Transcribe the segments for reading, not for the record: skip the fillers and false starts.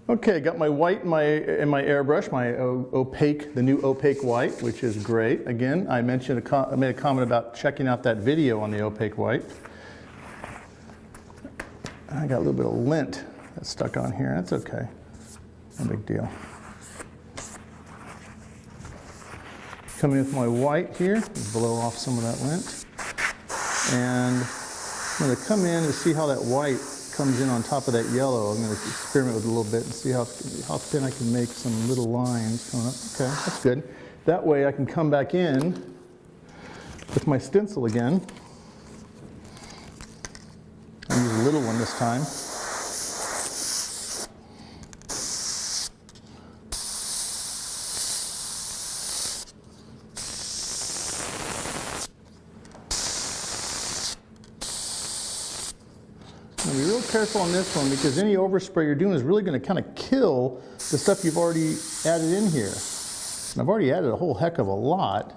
Okay, got my white in my airbrush, the new opaque white, which is great. Again, I made a comment about checking out that video on the opaque white. I got a little bit of lint that's stuck on here. That's okay. No big deal. Coming in with my white here, blow off some of that lint. And I'm going to come in and see how that white comes in on top of that yellow. I'm going to experiment with it a little bit and see how thin I can make some little lines coming up. Okay, that's good. That way I can come back in with my stencil again. I'll use a little one this time. Be real careful on this one because any overspray you're doing is really going to kind of kill the stuff you've already added in here. And I've already added a whole heck of a lot.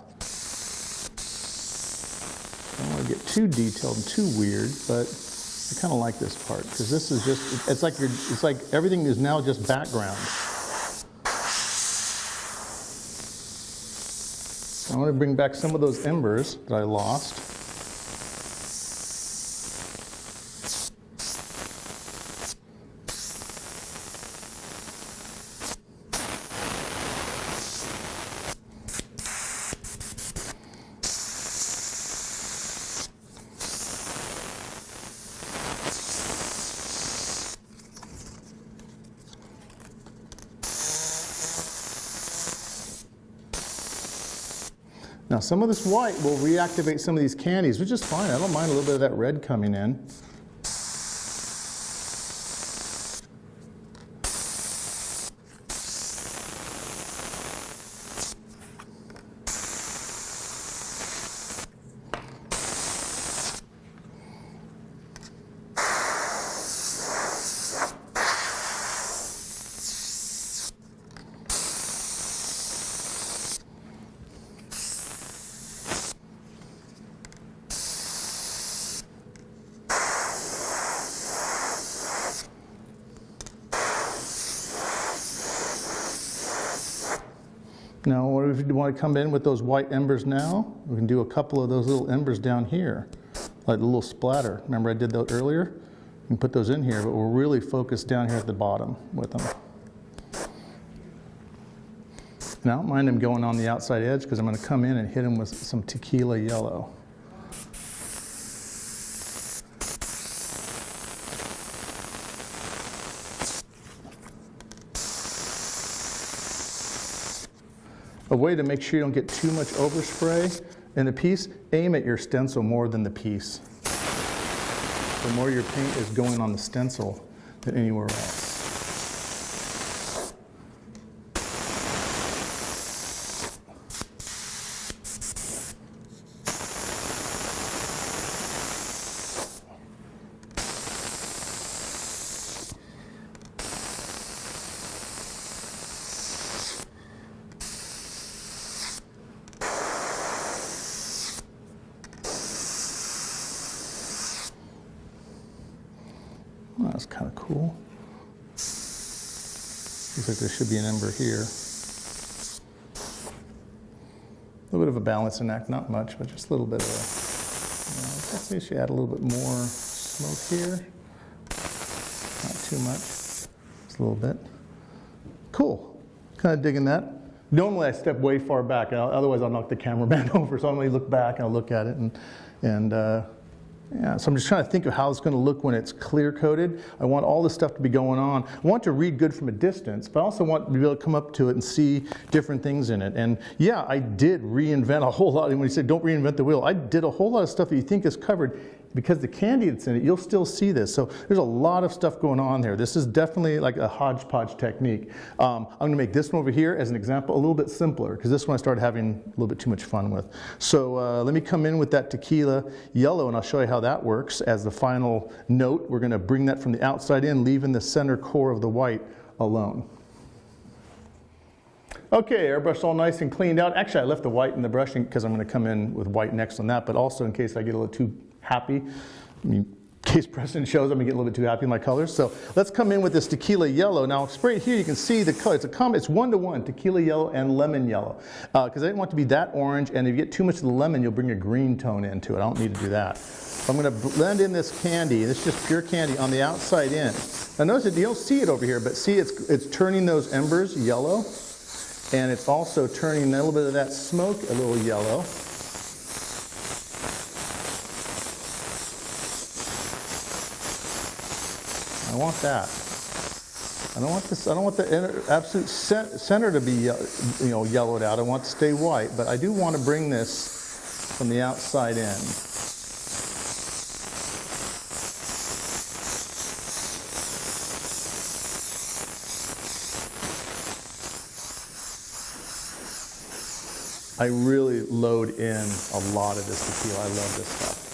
I don't want to get too detailed and too weird, but I kind of like this part because this is just, it's like everything is now just background. I want to bring back some of those embers that I lost. Now some of this white will reactivate some of these candies, which is fine. I don't mind a little bit of that red coming in. Now, what if you want to come in with those white embers now? We can do a couple of those little embers down here, like a little splatter. Remember I did those earlier? You can put those in here, but we'll really focus down here at the bottom with them. And I don't mind them going on the outside edge because I'm going to come in and hit them with some tequila yellow. A way to make sure you don't get too much overspray in the piece, aim at your stencil more than the piece. The more your paint is going on the stencil than anywhere else. Well, that's kind of cool. Looks like there should be an ember here. A little bit of a balancing act, not much, but just a little bit of a, let's see if you add a little bit more smoke here. Not too much, just a little bit. Cool, kind of digging that. Normally I step way far back, otherwise I'll knock the cameraman over, so I'm going to look back and I'll look at it yeah, so I'm just trying to think of how it's going to look when it's clear coated. I want all this stuff to be going on. I want to read good from a distance, but I also want to be able to come up to it and see different things in it. And yeah, I did reinvent a whole lot. And when you said don't reinvent the wheel, I did a whole lot of stuff that you think is covered. Because the candy that's in it, you'll still see this. So there's a lot of stuff going on there. This is definitely like a hodgepodge technique. I'm going to make this one over here as an example a little bit simpler because this one I started having a little bit too much fun with. So let me come in with that tequila yellow and I'll show you how that works as the final note. We're going to bring that from the outside in, leaving the center core of the white alone. Okay, airbrush all nice and cleaned out. Actually, I left the white in the brushing because I'm going to come in with white next on that, but also in case I get a little too happy, you case Preston shows I'm getting a little bit too happy with my colors. So let's come in with this tequila yellow. Now spray here, you can see the color. It's 1-to-1, tequila yellow and lemon yellow. Because I didn't want it to be that orange, and if you get too much of the lemon, you'll bring a green tone into it. I don't need to do that. So I'm going to blend in this candy. This is just pure candy on the outside in. Now notice that you don't see it over here, but see it's turning those embers yellow. And it's also turning a little bit of that smoke a little yellow. I want that. I don't want this. I don't want the absolute center to be, yellowed out. I want it to stay white, but I do want to bring this from the outside in. I really load in a lot of this tequila. I love this stuff.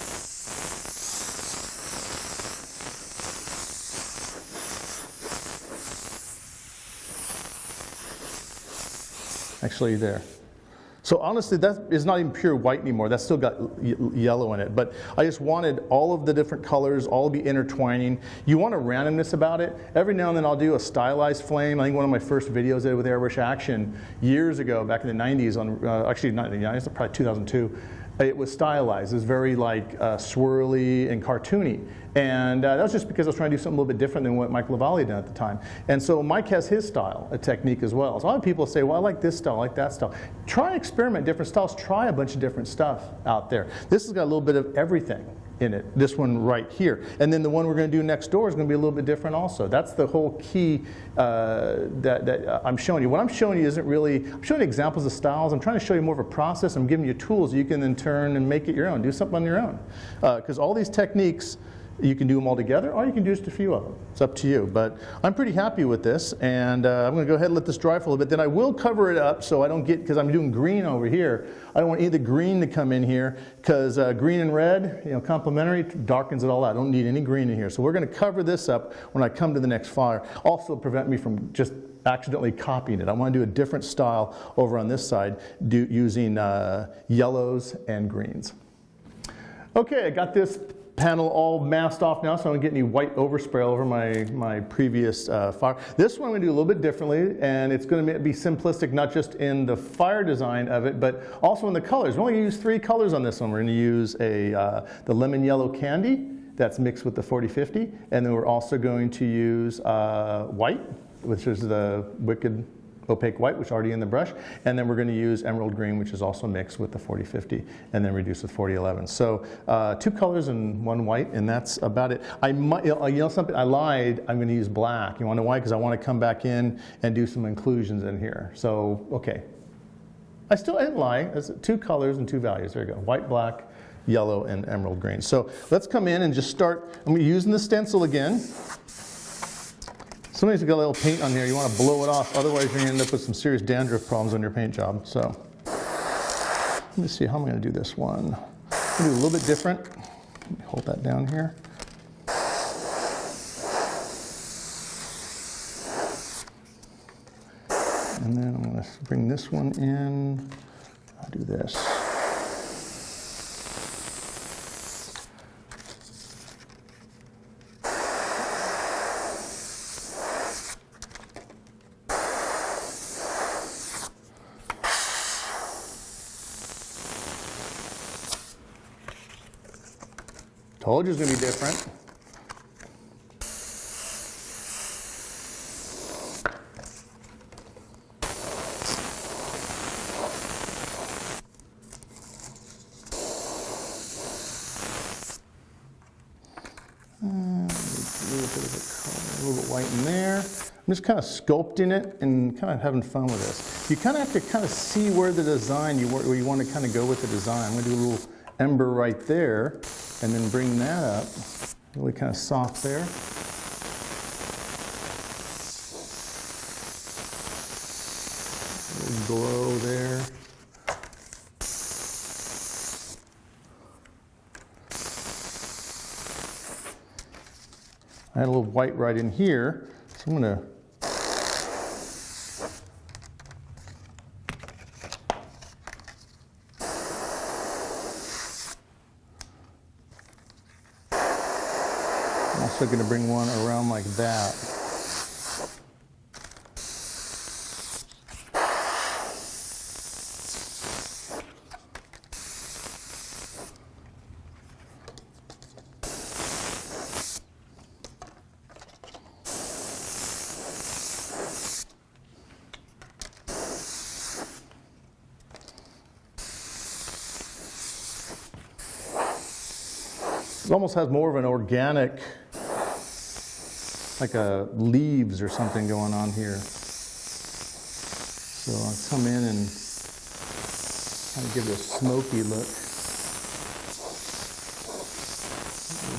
Actually there. So honestly, that is not even pure white anymore. That's still got yellow in it. But I just wanted all of the different colors, all to be intertwining. You want a randomness about it. Every now and then I'll do a stylized flame. I think one of my first videos I did with Airbrush Action years ago, back in the 90s, actually not in the 90s, probably 2002. It was stylized. It was very like swirly and cartoony. And that was just because I was trying to do something a little bit different than what Mike LaValle did at the time. And so Mike has his style, a technique as well. So a lot of people say, well, I like this style, I like that style. Try and experiment different styles. Try a bunch of different stuff out there. This has got a little bit of everything in it, this one right here. And then the one we're going to do next door is going to be a little bit different also. That's the whole key that I'm showing you. What I'm showing you isn't really, I'm showing you examples of styles. I'm trying to show you more of a process. I'm giving you tools you can then turn and make it your own. Do something on your own. Because all these techniques, you can do them all together, or you can do just a few of them. It's up to you. But I'm pretty happy with this, and I'm going to go ahead and let this dry for a little bit. Then I will cover it up so I don't get, because I'm doing green over here, I don't want any of the green to come in here, because green and red, complementary, darkens it all out. I don't need any green in here. So we're going to cover this up when I come to the next fire. Also prevent me from just accidentally copying it. I want to do a different style over on this side, using yellows and greens. Okay, I got this panel all masked off now, so I don't get any white overspray over my previous fire. This one I'm going to do a little bit differently, and it's going to be simplistic, not just in the fire design of it, but also in the colors. We're only going to use 3 colors on this one. We're going to use the lemon yellow candy that's mixed with the 4050, and then we're also going to use white, which is the Wicked opaque white, which is already in the brush, and then we're going to use emerald green, which is also mixed with the 4050, and then reduced with 4011. So 2 colors and 1 white, and that's about it. I might, something I lied. I'm going to use black. You want to know why? Because I want to come back in and do some inclusions in here. So okay, I didn't lie. It's 2 colors and 2 values. There you go. White, black, yellow, and emerald green. So let's come in and just start. I'm using the stencil again. Sometimes you've got a little paint on here, you want to blow it off, otherwise you're going to end up with some serious dandruff problems on your paint job. So, let me see how I'm going to do this one. I'm going to do a little bit different. Let me hold that down here. And then I'm going to bring this one in. I'll do this. Told you it's going to be different. A little bit of a color, a little bit white in there. I'm just kind of sculpting it and kind of having fun with this. You kind of have to kind of see where the design, where you want to kind of go with the design. I'm going to do a little ember right there, and then bring that up, really kind of soft there. A little glow there. I had a little white right in here, so I'm going to also going to bring one around like that. It almost has more of an organic, like a leaves or something going on here. So I'll come in and kind of give it a smoky look.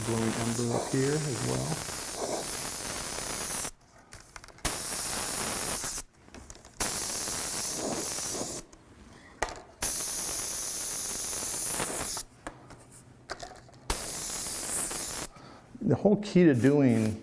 Glowing ember up here as well. The whole key to doing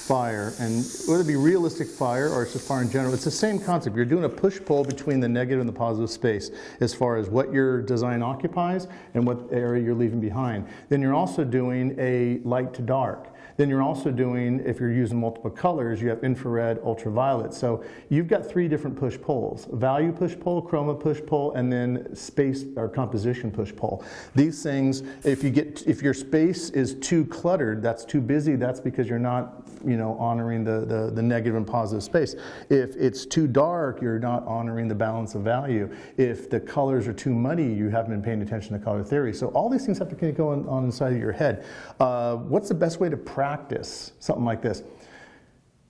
fire, and whether it be realistic fire or it's just fire in general, it's the same concept. You're doing a push-pull between the negative and the positive space as far as what your design occupies and what area you're leaving behind. Then you're also doing a light to dark. Then you're also doing, if you're using multiple colors, you have infrared, ultraviolet. So you've got 3 different push-pulls: value push-pull, chroma push-pull, and then space or composition push-pull. These things, if your space is too cluttered, that's too busy, that's because you're not, honoring the negative and positive space. If it's too dark, you're not honoring the balance of value. If the colors are too muddy, you haven't been paying attention to color theory. So all these things have to kind of go on inside of your head. What's the best way to practice something like this?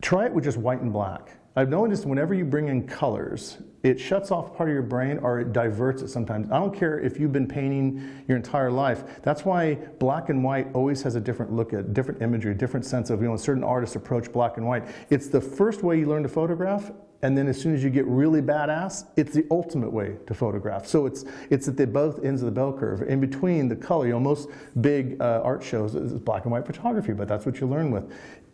Try it with just white and black. I've noticed whenever you bring in colors, it shuts off part of your brain or it diverts it sometimes. I don't care if you've been painting your entire life. That's why black and white always has a different look at different imagery, different sense of, certain artists approach black and white. It's the first way you learn to photograph, and then as soon as you get really badass, it's the ultimate way to photograph. So it's at the both ends of the bell curve. In between the color, most big art shows is black and white photography, but that's what you learn with.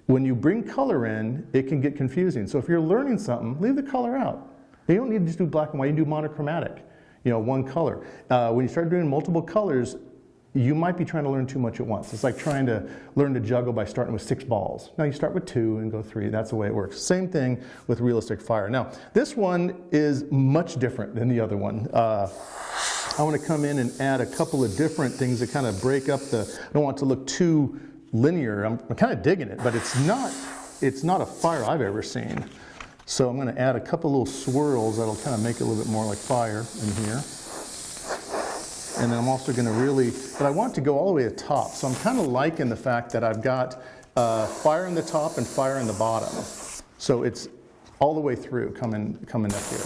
When you bring color in, it can get confusing. So if you're learning something, leave the color out. You don't need to just do black and white, you can do monochromatic, one color. When you start doing multiple colors, you might be trying to learn too much at once. It's like trying to learn to juggle by starting with 6 balls. Now you start with 2 and go 3, that's the way it works. Same thing with realistic fire. Now, this one is much different than the other one. I want to come in and add a couple of different things that kind of break up I don't want it to look too linear. I'm kind of digging it, but it's not a fire I've ever seen. So I'm going to add a couple little swirls that'll kind of make it a little bit more like fire in here. And then I'm also going to but I want it to go all the way to the top. So I'm kind of liking the fact that I've got fire in the top and fire in the bottom. So it's all the way through coming up here.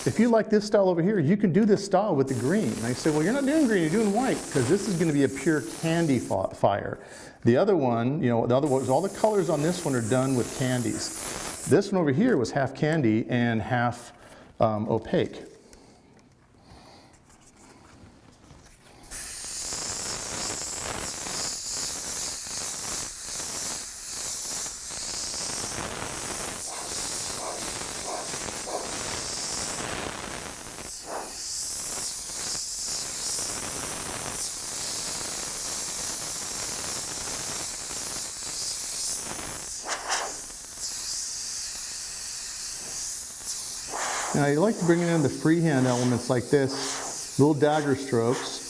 If you like this style over here, you can do this style with the green. And I say, well, you're not doing green, you're doing white, because this is going to be a pure candy fire. The other one, all the colors on this one are done with candies. This one over here was half candy and half opaque. Now you like to bring in the freehand elements like this, little dagger strokes,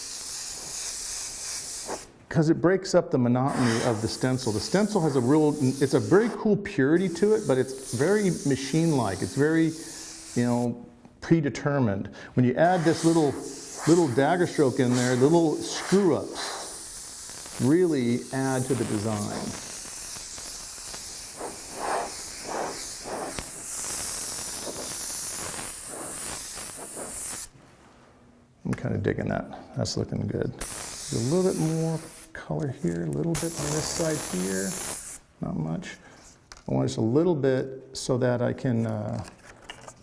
because it breaks up the monotony of the stencil. The stencil has it's a very cool purity to it, but it's very machine-like. It's very, predetermined. When you add this little dagger stroke in there, the little screw-ups really add to the design. I'm kind of digging that. That's looking good. A little bit more color here, a little bit on this side here. Not much. I want just a little bit so that I can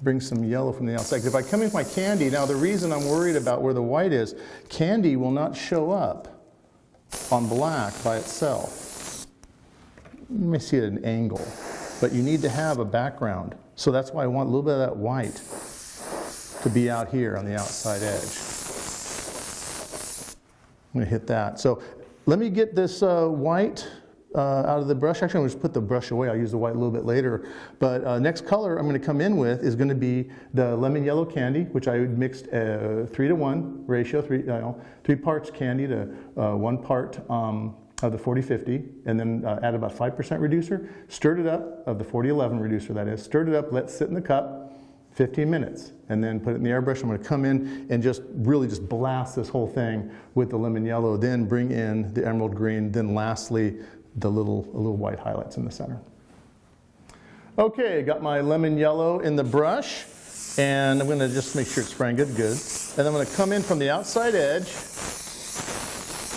bring some yellow from the outside. If I come in with my candy, now the reason I'm worried about where the white is, candy will not show up on black by itself. You may see it at an angle, but you need to have a background. So that's why I want a little bit of that white to be out here on the outside edge. I'm going to hit that. So let me get this white out of the brush. Actually, I'm going to just put the brush away. I'll use the white a little bit later. But next color I'm going to come in with is going to be the lemon yellow candy, which I mixed 3-to-1 ratio, 3 parts candy to 1 part of the 40-50, and then add about 5% reducer, stirred it up, of the 40-11 reducer that is, stirred it up, let it sit in the cup, 15 minutes, and then put it in the airbrush. I'm going to come in and just really just blast this whole thing with the lemon yellow, then bring in the emerald green, then lastly, the little white highlights in the center. Okay, got my lemon yellow in the brush, and I'm going to just make sure it's spraying good. And I'm going to come in from the outside edge.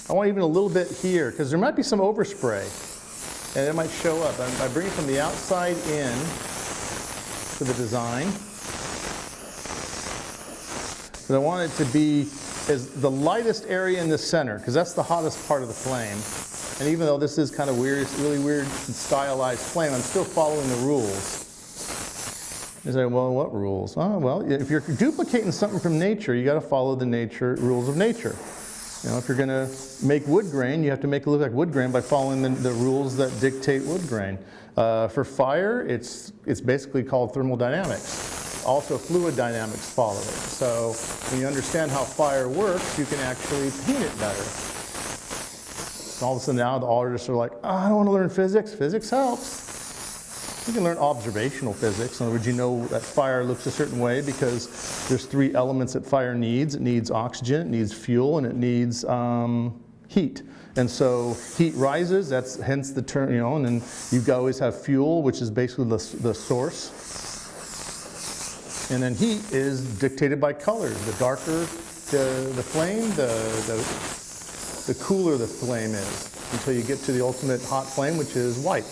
I want even a little bit here, because there might be some overspray, and it might show up. I bring it from the outside in to the design. But I want it to be as the lightest area in the center, because that's the hottest part of the flame. And even though this is kind of weird, it's really weird and stylized flame, I'm still following the rules. You say, well, what rules? Oh, well, if you're duplicating something from nature, you got to follow the rules of nature. You know, if you're going to make wood grain, you have to make it look like wood grain by following the rules that dictate wood grain. For fire, it's basically called thermodynamics. Also, fluid dynamics follow it. So when you understand how fire works, you can actually paint it better. All of a sudden now the artists are like, oh, I don't want to learn physics. Physics helps. You can learn observational physics. In other words, you know that fire looks a certain way because there's 3 elements that fire needs. It needs oxygen, it needs fuel, and it needs heat. And so heat rises, that's hence the term, you know, and then you always have fuel, which is basically the source. And then heat is dictated by colors. The darker the flame, the cooler the flame is, until you get to the ultimate hot flame, which is white.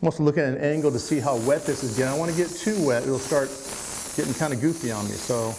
I'm also looking at an angle to see how wet this is getting. I don't want to get too wet. It'll start getting kind of goofy on me. So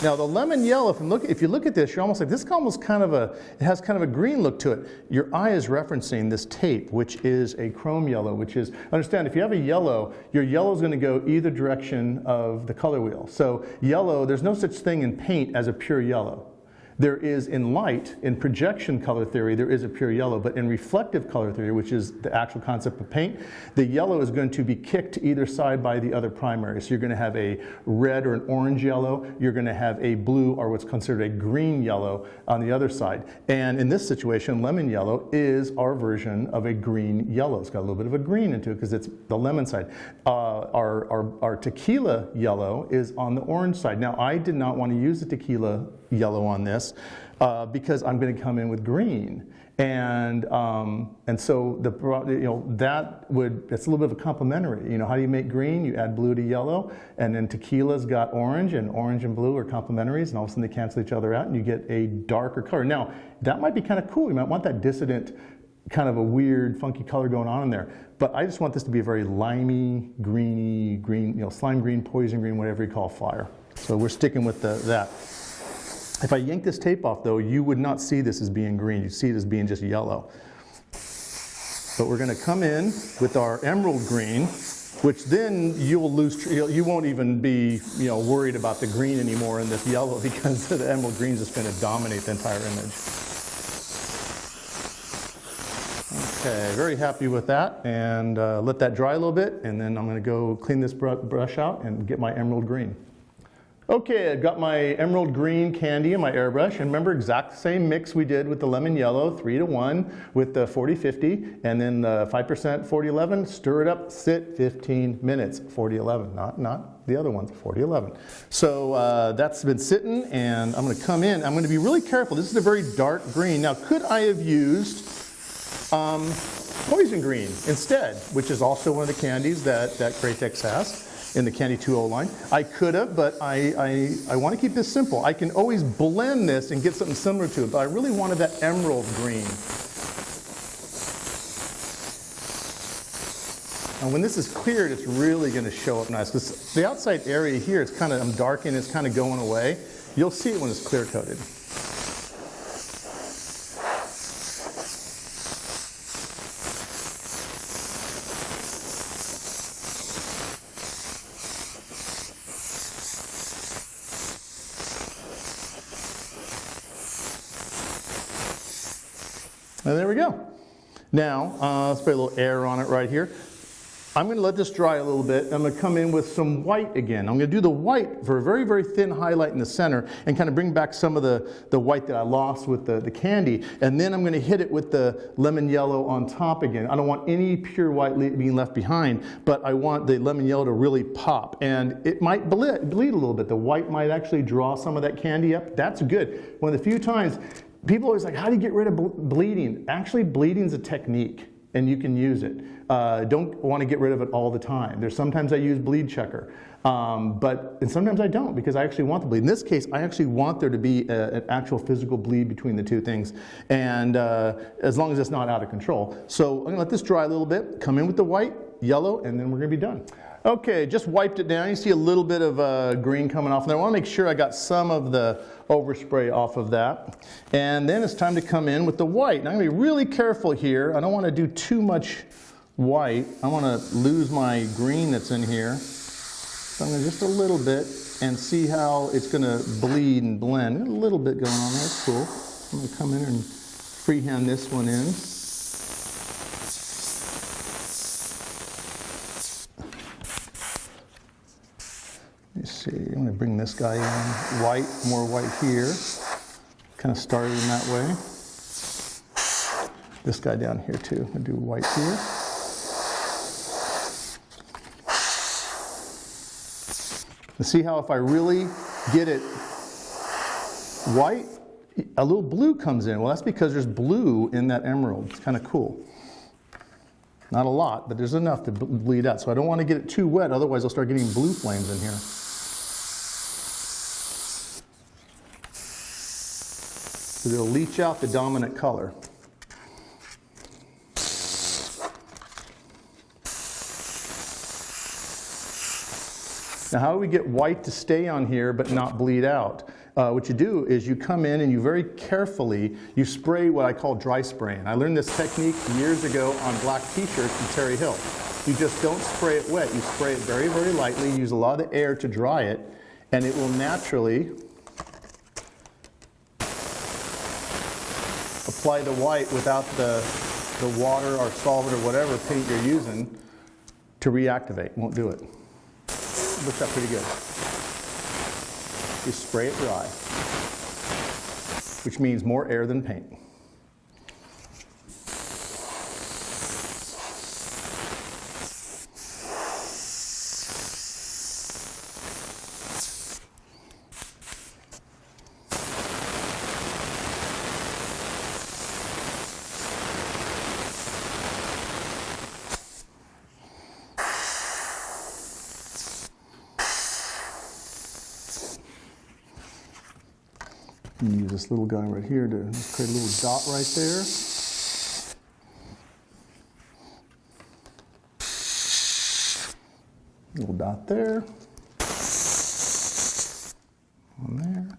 now the lemon yellow, if you look at this, you're almost like, this is almost kind of it has kind of a green look to it. Your eye is referencing this tape, which is a chrome yellow, which is, understand, if you have a yellow, your yellow is going to go either direction of the color wheel. So yellow, there's no such thing in paint as a pure yellow. There is in light, in projection color theory, there is a pure yellow, but in reflective color theory, which is the actual concept of paint, the yellow is going to be kicked to either side by the other primary. So you're going to have a red or an orange yellow, you're going to have a blue or what's considered a green yellow on the other side. And in this situation, lemon yellow is our version of a green yellow. It's got a little bit of a green into it because it's the lemon side. Our tequila yellow is on the orange side. Now, I did not want to use the tequila yellow on this because I'm going to come in with green, and so it's a little bit of a complementary. You know, how do you make green? You add blue to yellow, and then tequila's got orange, and orange and blue are complementaries, and all of a sudden they cancel each other out, and you get a darker color. Now that might be kind of cool. You might want that dissident, kind of a weird, funky color going on in there. But I just want this to be a very limey, greeny, green, you know, slime green, poison green, whatever you call fire. So we're sticking with that. If I yank this tape off, though, you would not see this as being green. You'd see it as being just yellow. But we're going to come in with our emerald green, which then you won't even be, you know, worried about the green anymore in this yellow, because the emerald green is just going to dominate the entire image. Okay, very happy with that, and let that dry a little bit, and then I'm going to go clean this brush out and get my emerald green. Okay, I've got my emerald green candy in my airbrush, and remember, exact same mix we did with the lemon yellow, 3-to-1 with the 40-50, and then 5% 40-11, stir it up, sit 15 minutes, 40-11, not the other ones, 40-11. So that's been sitting, and I'm going to come in. I'm going to be really careful. This is a very dark green. Now, could I have used poison green instead, which is also one of the candies that Createx has in the Candy 2.0 line? I could have, but I want to keep this simple. I can always blend this and get something similar to it, but I really wanted that emerald green. And when this is cleared, it's really going to show up nice, because the outside area here, it's kind of, I'm darkening, it's kind of going away. You'll see it when it's clear coated. And there we go. Now, let's put a little air on it right here. I'm going to let this dry a little bit. I'm going to come in with some white again. I'm going to do the white for a very, very thin highlight in the center and kind of bring back some of the white that I lost with the candy. And then I'm going to hit it with the lemon yellow on top again. I don't want any pure white being left behind, but I want the lemon yellow to really pop. And it might bleed a little bit. The white might actually draw some of that candy up. That's good. One of the few times, people are always like, how do you get rid of bleeding? Actually, bleeding is a technique, and you can use it. Don't want to get rid of it all the time. There's sometimes I use bleed checker, and sometimes I don't because I actually want the bleed. In this case, I actually want there to be an actual physical bleed between the two things, and as long as it's not out of control. So I'm going to let this dry a little bit, come in with the white, yellow, and then we're going to be done. Okay, just wiped it down. You see a little bit of green coming off there. I want to make sure I got some of the overspray off of that. And then it's time to come in with the white. Now I'm going to be really careful here. I don't want to do too much white. I want to lose my green that's in here. So I'm going to just a little bit and see how it's going to bleed and blend. A little bit going on there. That's cool. I'm going to come in and freehand this one in. Let's see, I'm going to bring this guy in white, more white here. Kind of started in that way. This guy down here too. I'm going to do white here. And see how if I really get it white, a little blue comes in. Well, that's because there's blue in that emerald. It's kind of cool. Not a lot, but there's enough to bleed out. So I don't want to get it too wet, otherwise I'll start getting blue flames in here. Because it'll leach out the dominant color. Now, how do we get white to stay on here but not bleed out? What you do is you come in and you very carefully, you spray what I call dry spraying. I learned this technique years ago on black t-shirts from Terry Hill. You just don't spray it wet. You spray it very, very lightly, use a lot of the air to dry it, and it will naturally apply the white without the water or solvent or whatever paint you're using to reactivate. Won't do it. Looks out pretty good. You spray it dry, which means more air than paint. Use this little guy right here to create a little dot right there. Little dot there. One there.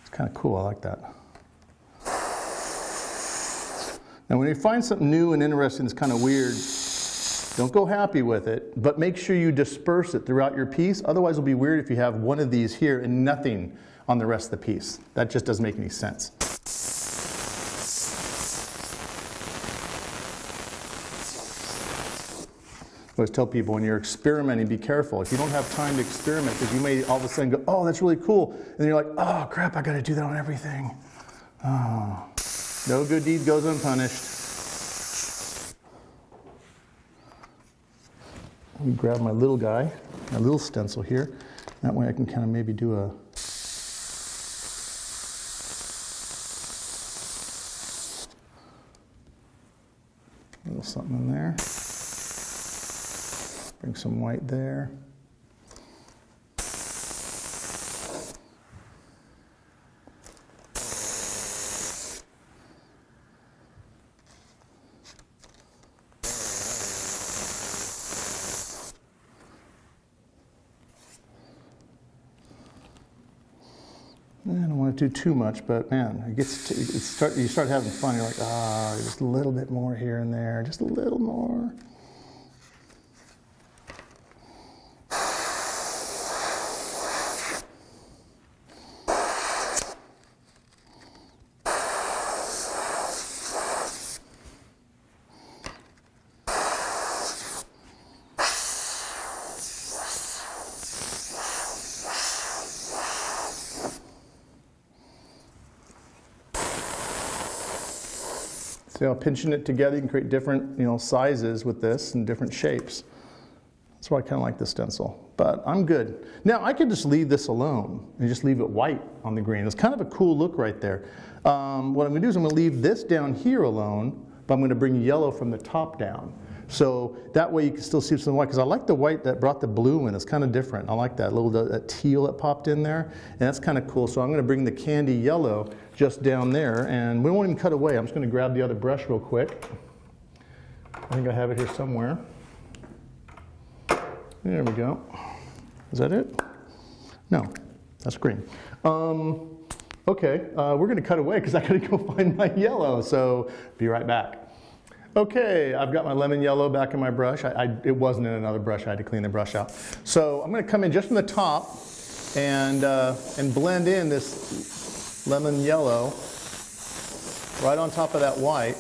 It's kind of cool. I like that. Now, when you find something new and interesting that's kind of weird, don't go happy with it, but make sure you disperse it throughout your piece. Otherwise, it'll be weird if you have one of these here and nothing on the rest of the piece. That just doesn't make any sense. I always tell people when you're experimenting, be careful. If you don't have time to experiment, because you may all of a sudden go, oh, that's really cool. And then you're like, oh, crap, I got to do that on everything. Oh. No good deed goes unpunished. Let me grab my little guy, my little stencil here. That way I can kind of maybe do a little something in there. Bring some white there. I don't want to do too much, but man, you start having fun. You're like, just a little bit more here and there, just a little more. See how pinching it together, you can create different, sizes with this and different shapes. That's why I kind of like this stencil, but I'm good. Now I could just leave this alone and just leave it white on the green. It's kind of a cool look right there. What I'm going to do is I'm going to leave this down here alone, but I'm going to bring yellow from the top down. So that way you can still see some white, because I like the white that brought the blue in. It's kind of different. I like that little that teal that popped in there, and that's kind of cool. So I'm going to bring the candy yellow just down there, and we won't even cut away. I'm just going to grab the other brush real quick. I think I have it here somewhere. There we go. Is that it? No, that's green. Okay, we're going to cut away because I got to go find my yellow. So be right back. Okay, I've got my lemon yellow back in my brush. It wasn't in another brush. I had to clean the brush out. So I'm going to come in just from the top and blend in this lemon yellow right on top of that white.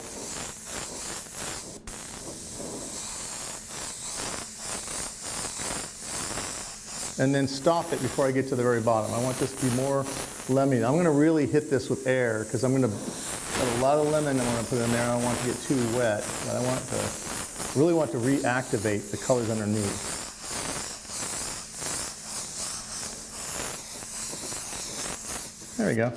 And then stop it before I get to the very bottom. I want this to be more lemony. I'm going to really hit this with air because I'm going to have a lot of lemon I want to put in there. I don't want to get too wet, but I really want to reactivate the colors underneath. There we go.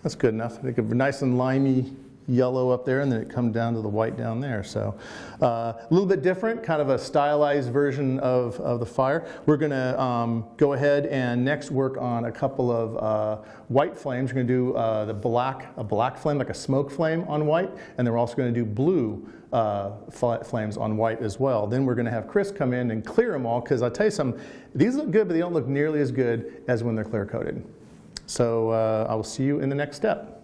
That's good enough. I think a nice and limey yellow up there, and then it comes down to the white down there. So a little bit different, kind of a stylized version of the fire. We're going to go ahead and next work on a couple of white flames. We're going to do a black flame, like a smoke flame on white, and then we're also going to do blue flames on white as well. Then we're going to have Chris come in and clear them all, because I'll tell you something, these look good, but they don't look nearly as good as when they're clear coated. So I will see you in the next step.